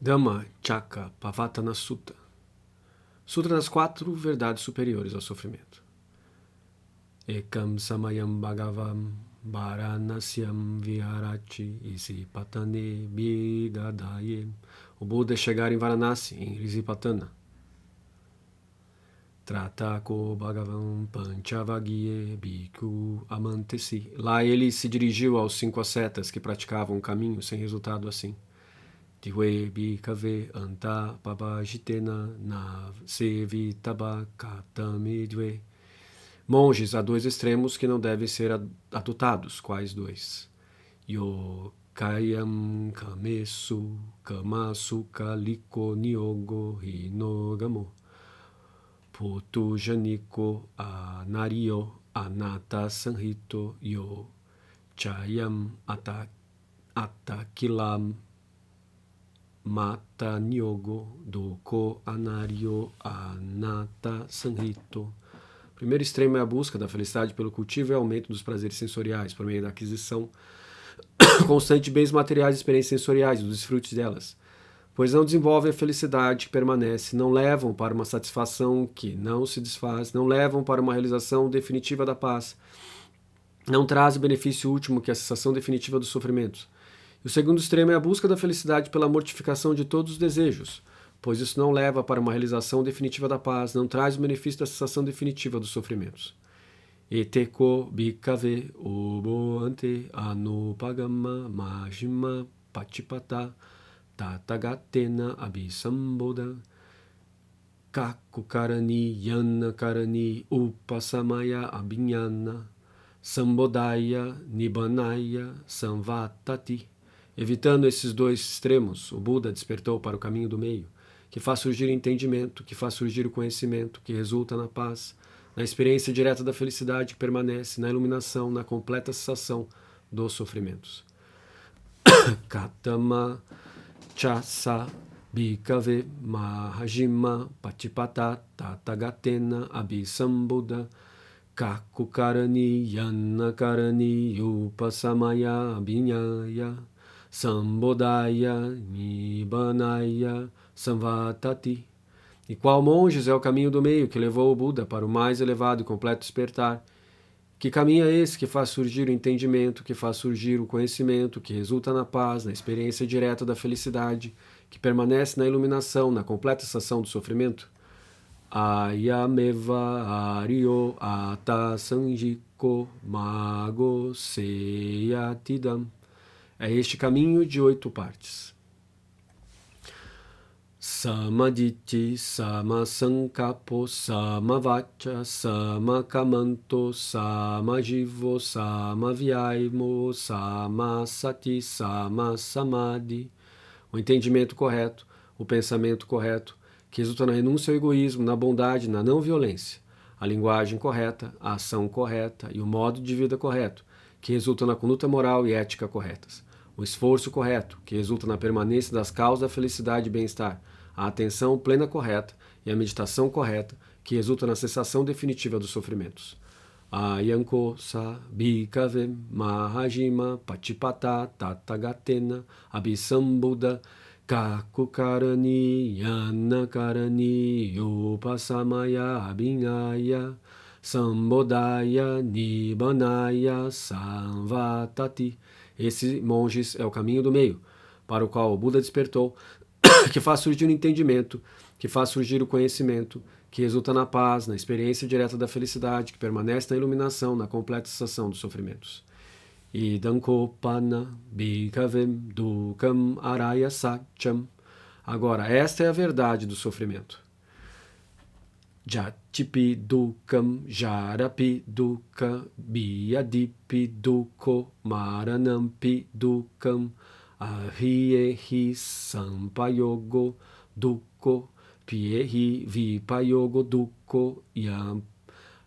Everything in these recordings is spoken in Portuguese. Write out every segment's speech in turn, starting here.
Dhamma Chakra Pavatana Sutta, Sutra das 4 verdades superiores ao sofrimento. Ekam Samayam Bhagavam Varanasyam Viharachi Isipatane Bidadaye. O Buda é chegar em Varanasi, em Isipatana. Tratako Bhagavam Panchavagye Bhikkhu Amantesi. Lá ele se dirigiu aos 5 ascetas que praticavam o caminho sem resultado assim. Diwe bhikkhave anta pabajitena na sevitaba katamidwe. Monges, há 2 extremos que não devem ser adotados. Quais 2? Yo kayam kamesu kamasuka liko nyogo hinogamo. Putu janiko anario anata sanhito yo chayam atakilam Mata Nyogo Doko Anario Anata Sanhito. O primeiro extremo é a busca da felicidade pelo cultivo e aumento dos prazeres sensoriais, por meio da aquisição constante de bens materiais e experiências sensoriais, dos desfrutes delas, pois não desenvolvem a felicidade que permanece, não levam para uma satisfação que não se desfaz, não levam para uma realização definitiva da paz, não traz o benefício último que é a cessação definitiva dos sofrimentos. O segundo extremo é a busca da felicidade pela mortificação de todos os desejos, pois isso não leva para uma realização definitiva da paz, não traz o benefício da cessação definitiva dos sofrimentos. Eteko bhikkhave oboante anupagama majima patipata tatagatena abhisamboda kakukarani yanakarani upasamaya abhinyana sambodaya nibanaya samvatati. Evitando esses 2 extremos, o Buda despertou para o caminho do meio, que faz surgir o entendimento, que faz surgir o conhecimento, que resulta na paz, na experiência direta da felicidade que permanece, na iluminação, na completa cessação dos sofrimentos. Katama chasa bhikkhave mahajima patipata tatagatena abhisambuddha kakukarani yanakarani upasamaya abhinyaya Sambodaya Nibanaya Samvatati. E qual, monges, é o caminho do meio que levou o Buda para o mais elevado e completo despertar? Que caminho é esse que faz surgir o entendimento, que faz surgir o conhecimento, que resulta na paz, na experiência direta da felicidade, que permanece na iluminação, na completa cessação do sofrimento? Ayameva Aryo Ata Sanjiko Mago Seyatidam. É este caminho de 8 partes. Samaditi, Samasankapo, Samavacha, Samakamanto, Samajivo, Samaviaimo, Samasati, Samasamadhi. O entendimento correto, o pensamento correto, que resulta na renúncia ao egoísmo, na bondade, na não violência. A linguagem correta, a ação correta e o modo de vida correto, que resulta na conduta moral e ética corretas. O esforço correto, que resulta na permanência das causas da felicidade e bem-estar. A atenção plena correta e a meditação correta, que resulta na cessação definitiva dos sofrimentos. Ayanko sa bhikkhave mahajima patipata tatagatena abhisambuddha kakukarani yanakarani upasamaya abhinyaya sambodaya nibanaya samvatati. Esse, monges, é o caminho do meio, para o qual o Buda despertou, que faz surgir o entendimento, que faz surgir o conhecimento, que resulta na paz, na experiência direta da felicidade, que permanece na iluminação, na completa cessação dos sofrimentos. Idankopana bhikkhave dukam araya satyam. Agora, esta é a verdade do sofrimento. Jatipi dukam jarapi dukkha biyadipi dukko maranampi dukam ahiehi sampayogo dukko piehi vipayogo dukko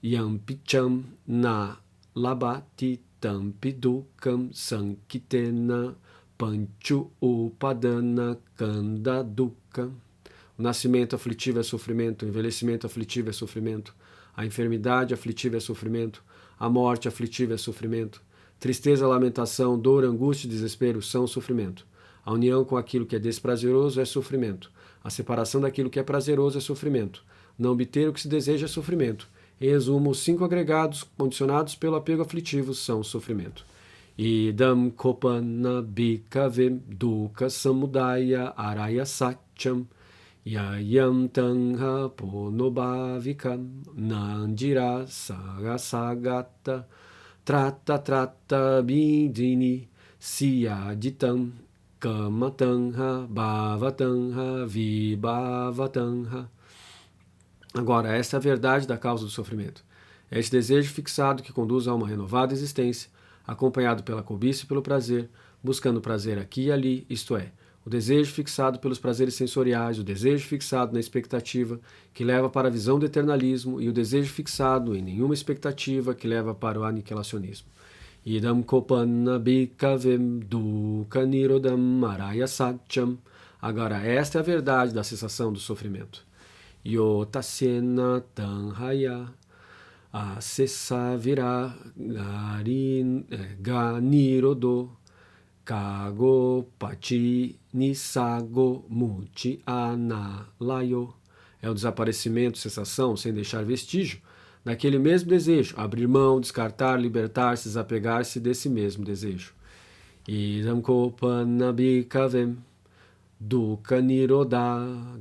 yampicham na labati tampi dukam sankitena panchu upadana kanda dukka. O nascimento aflitivo é sofrimento, o envelhecimento aflitivo é sofrimento, a enfermidade aflitiva é sofrimento, a morte aflitiva é sofrimento, tristeza, lamentação, dor, angústia e desespero são sofrimento. A união com aquilo que é desprazeroso é sofrimento. A separação daquilo que é prazeroso é sofrimento. Não obter o que se deseja é sofrimento. Em resumo, os 5 agregados condicionados pelo apego aflitivo são sofrimento. Idam kopana bhikave dukkha samudaya araya satcham yayam tanha ponobhavikam nandira sagasagata trata bidini siyaditam kamatanha bhavatanha vibhavatanha. Agora, essa é a verdade da causa do sofrimento. É esse desejo fixado que conduz a uma renovada existência, acompanhado pela cobiça e pelo prazer, buscando prazer aqui e ali, isto é, o desejo fixado pelos prazeres sensoriais, o desejo fixado na expectativa, que leva para a visão do eternalismo, e o desejo fixado em nenhuma expectativa, que leva para o aniquilacionismo. Idam kopana bhikavem dukkha nirodham araya satcham. Agora, esta é a verdade da cessação do sofrimento. Yotasyena tanhaya asesa vira ganirodo kago pachi nisago muti analayo. É o desaparecimento, cessação, sem deixar vestígio, daquele mesmo desejo, abrir mão, descartar, libertar-se, desapegar-se desse mesmo desejo. Idam kopana bhikavem dukkha nirodha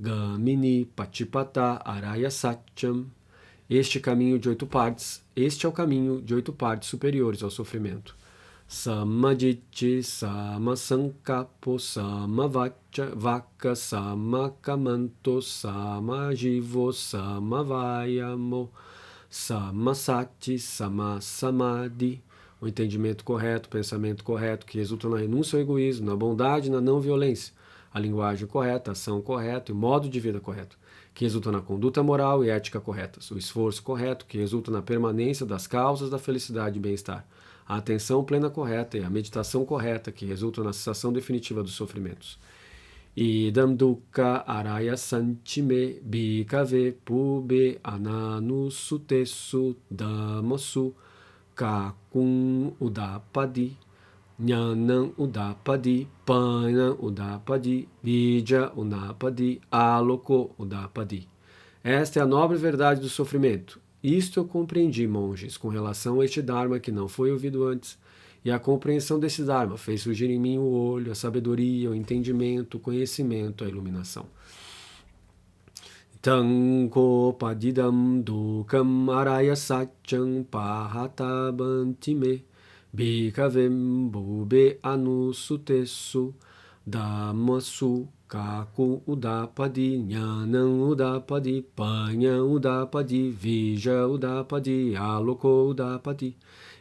gamini patipata araya satcham. Este caminho de 8 partes, este é o caminho de 8 partes superiores ao sofrimento. Samaditi, samasankapo, samavaka, samakamanto, samajivo, samavayamo, samasati, samasamadhi. O entendimento correto, o pensamento correto, que resulta na renúncia ao egoísmo, na bondade e na não violência. A linguagem correta, a ação correta e o modo de vida correto, que resulta na conduta moral e ética corretas. O esforço correto, que resulta na permanência das causas da felicidade e bem-estar. A atenção plena correta e a meditação correta, que resulta na cessação definitiva dos sofrimentos. Idam dukkha araya santime bhikave pube ananusutesu damasu kakun udapadi Jnanam udapadi, panam udapadi, vidya udapadi, aloko udapadi. Esta é a nobre verdade do sofrimento. Isto eu compreendi, monges, com relação a este Dharma que não foi ouvido antes. E a compreensão desse Dharma fez surgir em mim o olho, a sabedoria, o entendimento, o conhecimento, a iluminação. Tanko padidam dukkam araya satcham pahatabantime bhikavem bhube anusutesu dhammasu kaku udapadi jnanam udapadi panyam udapadi vija udapadi aloko udapadi.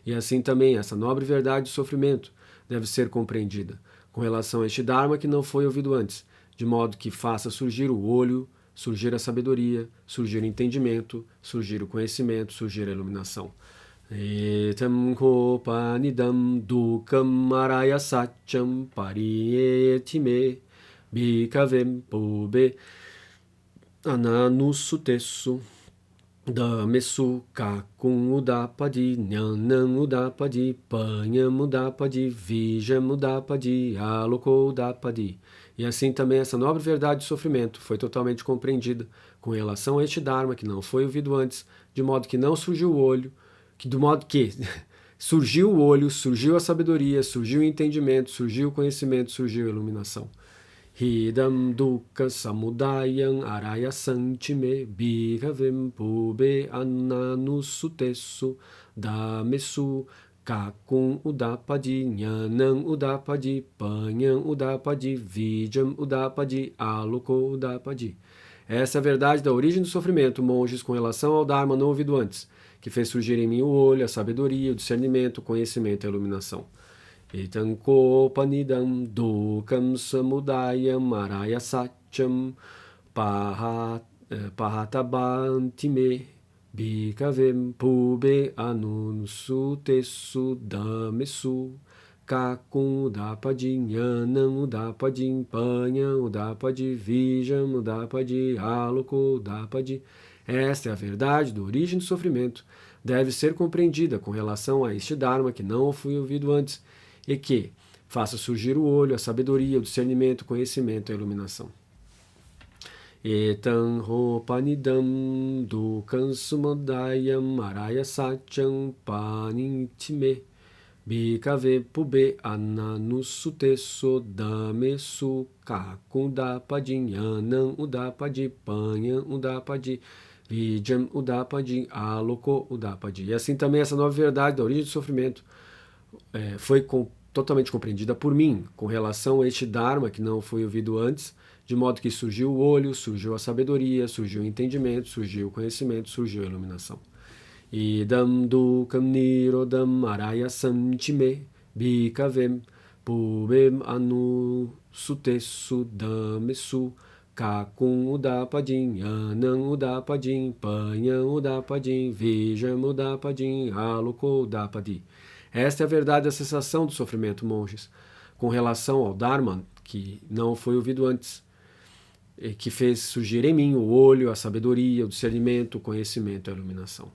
E assim também essa nobre verdade do sofrimento deve ser compreendida com relação a este Dharma que não foi ouvido antes, de modo que faça surgir o olho, surgir a sabedoria, surgir o entendimento, surgir o conhecimento, surgir a iluminação. Etam kopanidam dukkam araya satcham pariyetime bhikavem pube ananusutesu dhamesu kakun udapadi jnanam udapadi panyam udapadi vijam udapadi aloko udapadi. E assim também essa nobre verdade do sofrimento foi totalmente compreendida com relação a este Dharma que não foi ouvido antes, de modo que não surgiu o olho, do modo que surgiu o olho, surgiu a sabedoria, surgiu o entendimento, surgiu o conhecimento, surgiu a iluminação. Hidam dukkha samudayam araya santime bhikavem pube ananusutesu dhamesu kakun udapadi jnanam udapadi panyam udapadi vidyam udapadi aloko udapadi. Essa é a verdade da origem do sofrimento, monges, com relação ao Dharma não ouvido antes, que fez surgir em mim o olho, a sabedoria, o discernimento, o conhecimento e a iluminação. Etam kopanidam dukkam samudayam araya satcham pahatabantime bhikavem pube anusutesu dhamesu kakun udapadi jnanam udapadi panyam udapadi vijam udapadi aloko udapadi. Esta é a verdade da origem do sofrimento. Deve ser compreendida com relação a este Dharma que não foi ouvido antes e que faça surgir o olho, a sabedoria, o discernimento, o conhecimento e a iluminação. Etam hopanidam dukam sumodayam araya satyam panintime bhikave pube ananusuteso damesu kakundapadi yanam udapadi panham udapadi vijam udapadi aloko udapadi. E assim também essa nova verdade da origem do sofrimento foi totalmente compreendida por mim com relação a este Dharma que não foi ouvido antes, de modo que surgiu o olho, surgiu a sabedoria, surgiu o entendimento, surgiu o conhecimento, surgiu a iluminação. Idam dukam nirodam arayasam chime bhikavem pubem anusutesu damesu kakun udapadim yanam udapadim panham udapadim vijam udapadim aloko udapadi. Esta é a verdade da cessação do sofrimento, monges, com relação ao Dharma que não foi ouvido antes, que fez surgir em mim o olho, a sabedoria, o discernimento, o conhecimento e a iluminação.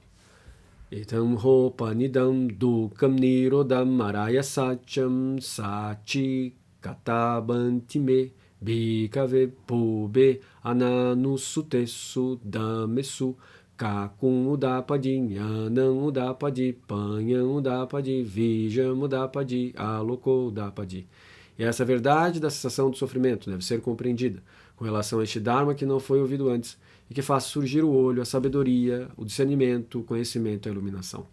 Etam hopanidam dukam nirodam araya satyam sachi katabantime bhikave pube ananusutesu damesu kakun udapadi yanam udapadi panham udapadi vijam udapadi aloko udapadi. E essa verdade da cessação do sofrimento deve ser compreendida com relação a este Dharma que não foi ouvido antes e que faz surgir o olho, a sabedoria, o discernimento, o conhecimento e a iluminação.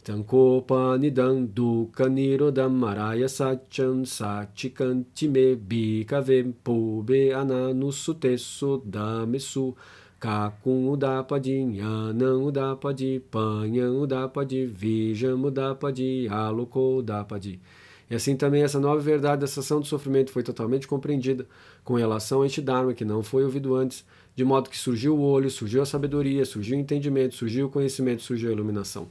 Tankopanidam dukam nirodam araya satyam sachikantime bhikave pube ananusutesu damesu kakun udapadi yanam udapadi panham udapadi vijam udapadi aloko udapadi. E assim também essa nova verdade da cessação do sofrimento foi totalmente compreendida com relação a este Dharma que não foi ouvido antes, de modo que surgiu o olho, surgiu a sabedoria, surgiu o entendimento, surgiu o conhecimento, surgiu a iluminação.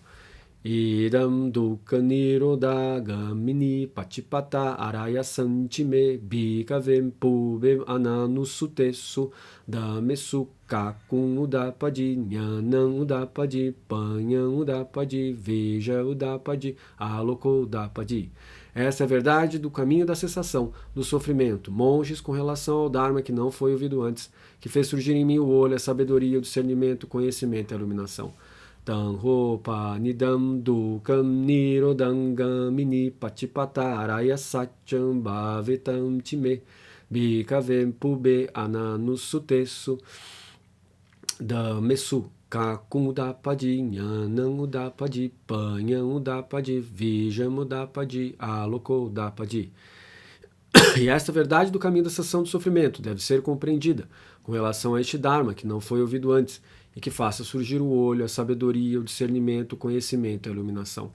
Idam dukam nirodhagamini patipata araya santime bhikavem pubem ananusutesu damesu kakun udapadi yanam udapadi panham udapadi vija udapadi aloko udapadi. Essa é a verdade do caminho da cessação, do sofrimento, monges, com relação ao Dharma que não foi ouvido antes, que fez surgir em mim o olho, a sabedoria, o discernimento, o conhecimento e a iluminação. Tanhopanidam dukam nirodhangamini patipata araya satyam bhavetam time bhikavem pube ananusutesu damesu kakun udapadi yanam udapadi panham udapadi vijam udapadi aloko udapadi. E esta verdade do caminho da cessação do sofrimento deve ser compreendida com relação a este Dharma que não foi ouvido antes e que faça surgir o olho, a sabedoria, o discernimento, o conhecimento e a iluminação.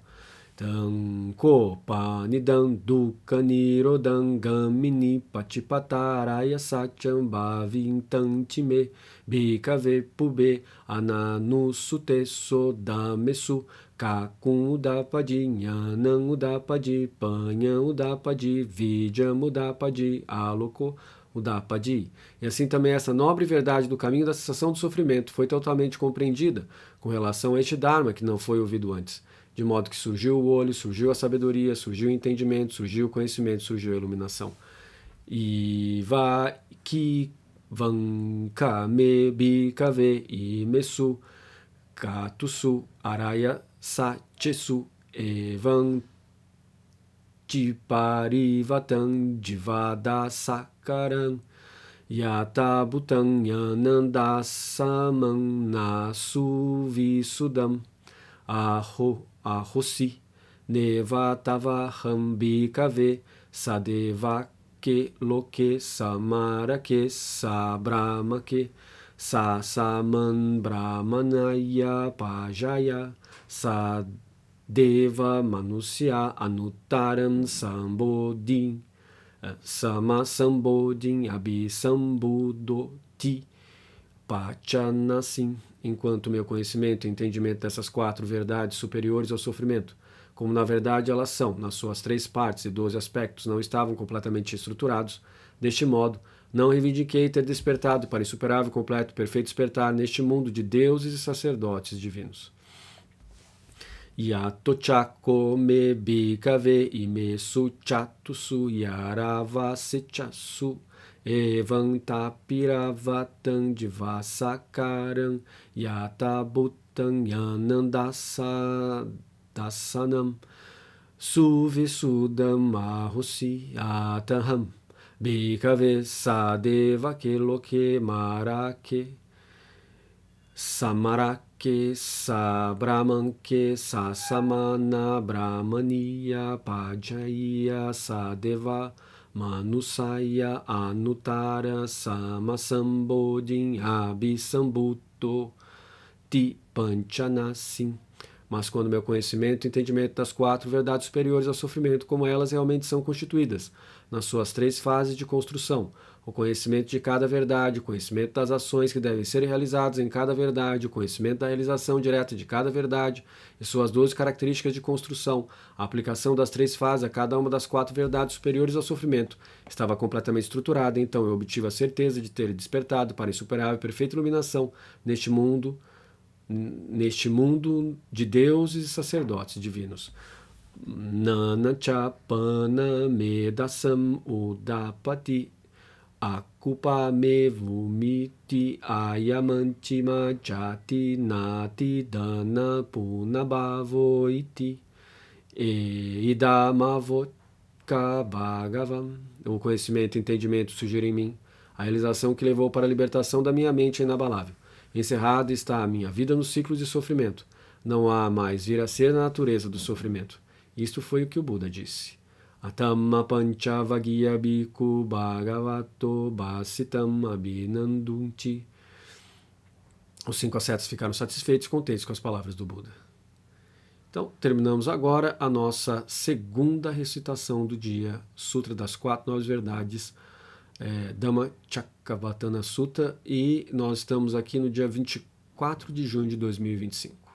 Tankopanidam dukam nirodhangamini patipata araya satyam bhavintam time bhikave pube ananusutesu damesu kakun udapadi yanam udapadi panham udapadi vijam udapadi aloko udapadi. E assim também essa nobre verdade do caminho da cessação do sofrimento foi totalmente compreendida com relação a este Dharma que não foi ouvido antes, de modo que surgiu o olho, surgiu a sabedoria, surgiu o entendimento, surgiu o conhecimento, surgiu a iluminação. E va ki vankame bhikave imesu katusu araya sachesu evam tiparivatam divada sakaram yata bhutam yanandasamam nasu visudam ahosi nevatavaham bhikave sadevake loke samarake sabrahmake sasaman brahmanaya pajaya sadeva manusya anuttaram sambodhin samasambodhin abhisambudoti pachanasim. Enquanto meu conhecimento e entendimento dessas quatro verdades superiores ao sofrimento, como na verdade elas são, nas suas 3 partes e 12 aspectos, não estavam completamente estruturados, deste modo, não reivindiquei ter despertado para insuperável, completo, perfeito despertar neste mundo de deuses e sacerdotes divinos. Yatochako me bhikave ime suchatu su yarava sechasu evam tapiravatam divasakaram yatabutam yanandasanam suvisudam ahusi ataham bhikave sadeva keloke marake samarake sabramanke sasamana brahmaniya pajaya sadeva manusaya anutara samasambodhin abhisambuto ti panchanasim. Mas quando meu conhecimento e entendimento das 4 verdades superiores ao sofrimento, como elas realmente são constituídas, nas suas 3 fases de construção, o conhecimento de cada verdade, o conhecimento das ações que devem ser realizadas em cada verdade, o conhecimento da realização direta de cada verdade e suas 12 características de construção, a aplicação das 3 fases a cada uma das 4 verdades superiores ao sofrimento, estava completamente estruturada, então eu obtive a certeza de ter despertado para insuperável e perfeita iluminação neste mundo de deuses e sacerdotes divinos. Nana chapana medasam udapati akupa mevumiti ayamantima jati nati dana punabhavoiti idamavotka bhagavam. O conhecimento e entendimento surgiram em mim, a realização que levou para a libertação da minha mente inabalável. Encerrada está a minha vida no ciclo de sofrimento. Não há mais vir a ser na natureza do sofrimento. Isto foi o que o Buda disse. Atama panchavagya bhikkhu bhagavato bhasitam abhinandunti. Os 5 ascetas ficaram satisfeitos e contentes com as palavras do Buda. Então, terminamos agora a nossa segunda recitação do dia, Sutra das 4 Novas Verdades, Dhammacakkavatthana Sutta, e nós estamos aqui no dia 24 de junho de 2025.